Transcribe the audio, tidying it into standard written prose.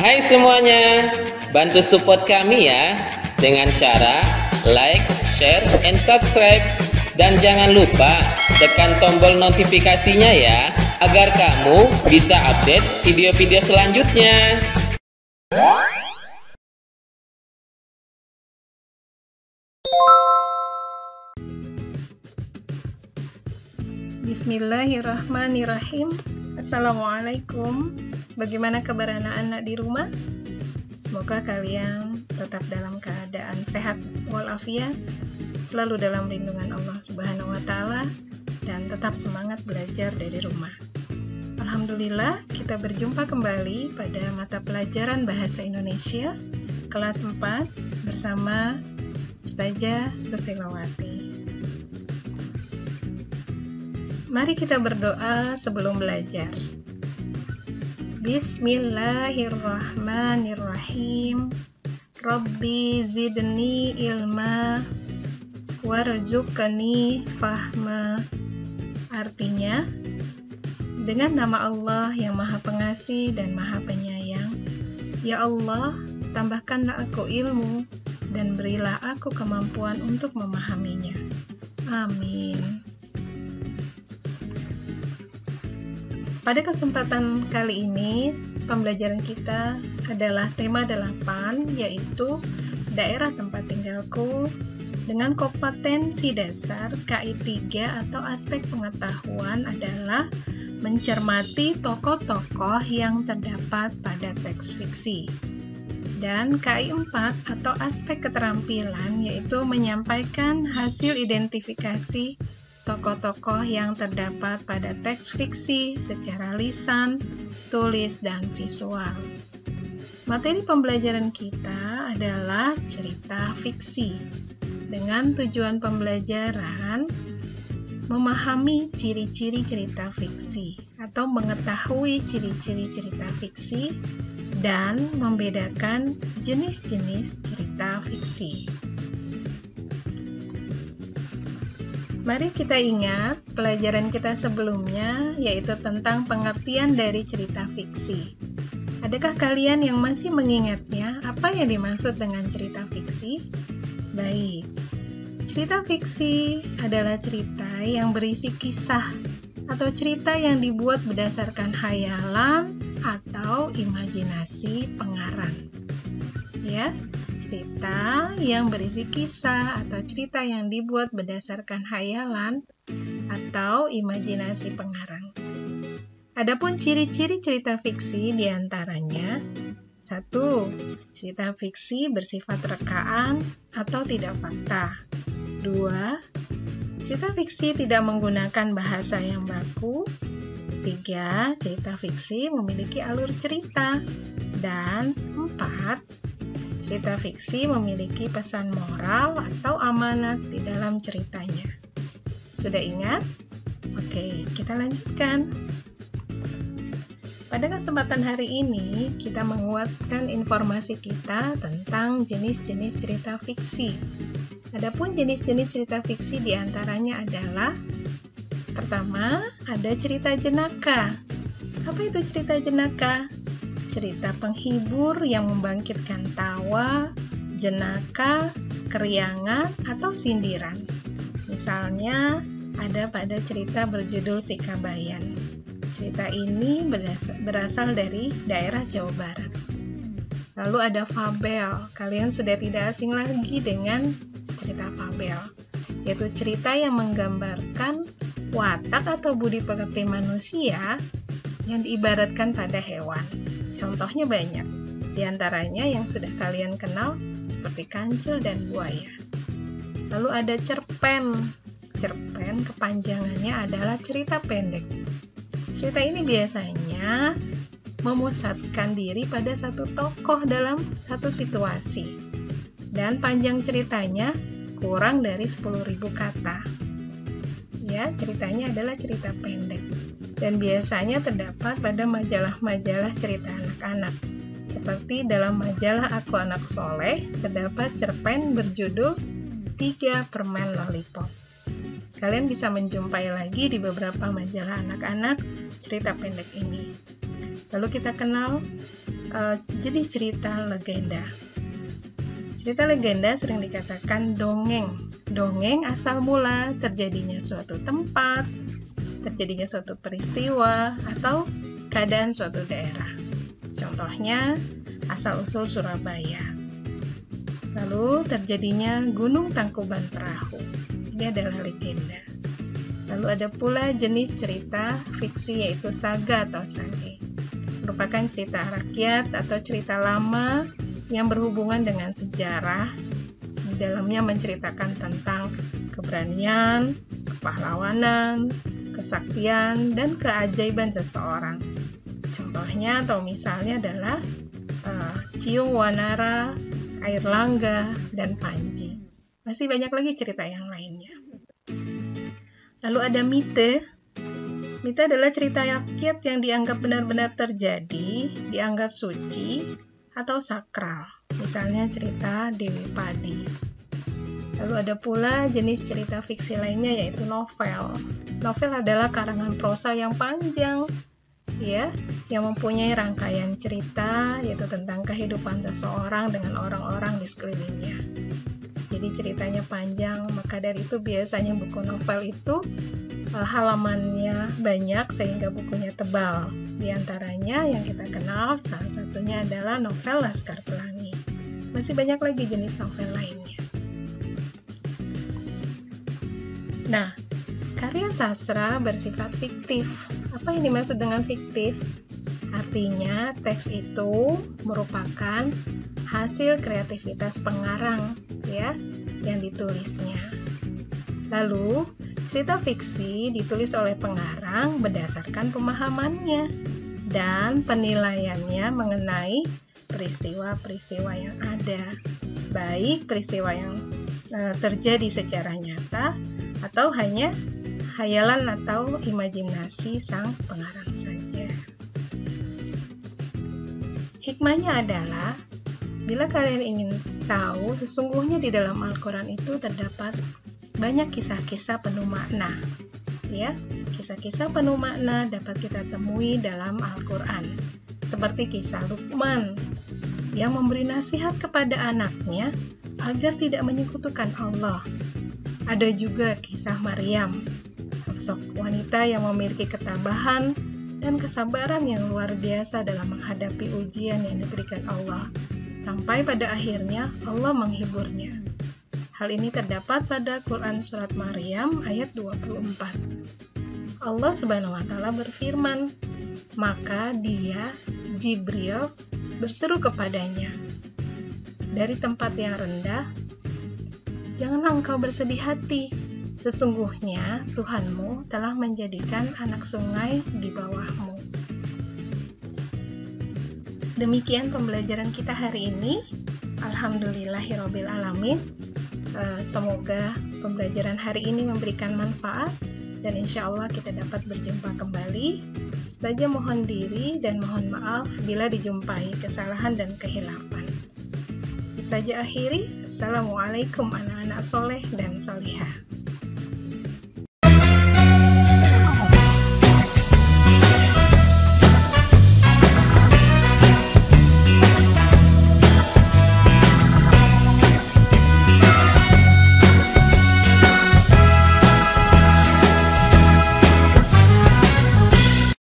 Hai semuanya, bantu support kami ya dengan cara like, share, and subscribe. Dan jangan lupa tekan tombol notifikasinya ya, agar kamu bisa update video-video selanjutnya. Bismillahirrahmanirrahim. Assalamualaikum. Bagaimana kabar anak-anak di rumah? Semoga kalian tetap dalam keadaan sehat walafiat, selalu dalam lindungan Allah Subhanahu wa Ta'ala, dan tetap semangat belajar dari rumah. Alhamdulillah, kita berjumpa kembali pada mata pelajaran Bahasa Indonesia kelas 4 bersama Ustazah Susilawati. Mari kita berdoa sebelum belajar. Bismillahirrahmanirrahim. Rabbi zidni ilma warzuqni fahma. Artinya, dengan nama Allah yang Maha Pengasih dan Maha Penyayang, ya Allah, tambahkanlah aku ilmu dan berilah aku kemampuan untuk memahaminya. Amin. Pada kesempatan kali ini, pembelajaran kita adalah tema 8, yaitu daerah tempat tinggalku dengan kompetensi dasar KI 3 atau aspek pengetahuan adalah mencermati tokoh-tokoh yang terdapat pada teks fiksi. Dan KI 4 atau aspek keterampilan yaitu menyampaikan hasil identifikasi tokoh-tokoh yang terdapat pada teks fiksi secara lisan, tulis, dan visual. Materi pembelajaran kita adalah cerita fiksi. Dengan tujuan pembelajaran memahami ciri-ciri cerita fiksi atau mengetahui ciri-ciri cerita fiksi dan membedakan jenis-jenis cerita fiksi. Mari kita ingat pelajaran kita sebelumnya, yaitu tentang pengertian dari cerita fiksi. Adakah kalian yang masih mengingatnya apa yang dimaksud dengan cerita fiksi? Baik, cerita fiksi adalah cerita yang berisi kisah atau cerita yang dibuat berdasarkan khayalan atau imajinasi pengarang. Ya, cerita yang berisi kisah atau cerita yang dibuat berdasarkan khayalan atau imajinasi pengarang. Adapun ciri-ciri cerita fiksi diantaranya: 1. Cerita fiksi bersifat rekaan atau tidak fakta. 2. Cerita fiksi tidak menggunakan bahasa yang baku. 3. Cerita fiksi memiliki alur cerita. Dan 4. Cerita fiksi memiliki pesan moral atau amanat di dalam ceritanya. Sudah ingat? Oke, kita lanjutkan. Pada kesempatan hari ini, kita menguatkan informasi kita tentang jenis-jenis cerita fiksi. Adapun jenis-jenis cerita fiksi diantaranya adalah: pertama, ada cerita jenaka. Apa itu cerita jenaka? Cerita penghibur yang membangkitkan tawa, jenaka, keriangan, atau sindiran. Misalnya, ada pada cerita berjudul Si Kabayan. Cerita ini berasal dari daerah Jawa Barat. Lalu ada fabel. Kalian sudah tidak asing lagi dengan cerita fabel, yaitu cerita yang menggambarkan watak atau budi pekerti manusia yang diibaratkan pada hewan. Contohnya banyak, diantaranya yang sudah kalian kenal seperti kancil dan buaya. Lalu ada cerpen. Cerpen kepanjangannya adalah cerita pendek. Cerita ini biasanya memusatkan diri pada satu tokoh dalam satu situasi. Dan panjang ceritanya kurang dari 10.000 kata. Ya, ceritanya adalah cerita pendek. Dan biasanya terdapat pada majalah-majalah cerita anak-anak. Seperti dalam majalah Aku Anak Soleh, terdapat cerpen berjudul 3 Permen Lollipop. Kalian bisa menjumpai lagi di beberapa majalah anak-anak cerita pendek ini. Lalu kita kenal jenis cerita legenda. Cerita legenda sering dikatakan dongeng. Dongeng asal mula terjadinya suatu tempat, terjadinya suatu peristiwa, atau keadaan suatu daerah. Contohnya, asal-usul Surabaya. Lalu terjadinya Gunung Tangkuban Perahu. Ini adalah legenda. Lalu ada pula jenis cerita fiksi yaitu saga atau sage. Merupakan cerita rakyat atau cerita lama yang berhubungan dengan sejarah. Di dalamnya menceritakan tentang keberanian, kepahlawanan, kesaktian, dan keajaiban seseorang. Contohnya atau misalnya adalah Ciung Wanara, Air Langga, dan Panji. Masih banyak lagi cerita yang lainnya. Lalu ada mite. Mite adalah cerita rakyat yang dianggap benar-benar terjadi, dianggap suci, atau sakral, misalnya cerita Dewi Padi. Lalu ada pula jenis cerita fiksi lainnya yaitu novel. Novel adalah karangan prosa yang panjang, ya, yang mempunyai rangkaian cerita yaitu tentang kehidupan seseorang dengan orang-orang di sekelilingnya. Jadi ceritanya panjang, maka dari itu biasanya buku novel itu halamannya banyak sehingga bukunya tebal. Di antaranya yang kita kenal salah satunya adalah novel Laskar Pelangi. Masih banyak lagi jenis novel lainnya. Nah, karya sastra bersifat fiktif. Apa yang dimaksud dengan fiktif? Artinya teks itu merupakan hasil kreativitas pengarang, ya, yang ditulisnya. Lalu cerita fiksi ditulis oleh pengarang berdasarkan pemahamannya dan penilaiannya mengenai peristiwa-peristiwa yang ada, baik peristiwa yang terjadi secara nyata atau hanya hayalan atau imajinasi sang pengarang saja. Hikmahnya adalah, bila kalian ingin tahu, sesungguhnya di dalam Al-Quran itu terdapat banyak kisah-kisah penuh makna. Ya, kisah-kisah penuh makna dapat kita temui dalam Al-Quran. Seperti kisah Luqman yang memberi nasihat kepada anaknya agar tidak menyekutukan Allah. Ada juga kisah Maryam, sosok wanita yang memiliki ketabahan dan kesabaran yang luar biasa dalam menghadapi ujian yang diberikan Allah. Sampai pada akhirnya Allah menghiburnya. Hal ini terdapat pada Quran Surat Maryam ayat 24. Allah Subhanahu wa Ta'ala berfirman, maka dia, Jibril, berseru kepadanya dari tempat yang rendah, janganlah engkau bersedih hati, sesungguhnya Tuhanmu telah menjadikan anak sungai di bawahmu. Demikian pembelajaran kita hari ini. Alhamdulillahirabbil alamin. Semoga pembelajaran hari ini memberikan manfaat dan insya Allah kita dapat berjumpa kembali. Ustazah mohon diri dan mohon maaf bila dijumpai kesalahan dan kehilafan. Ustazah akhiri, Assalamualaikum anak-anak soleh dan solihah.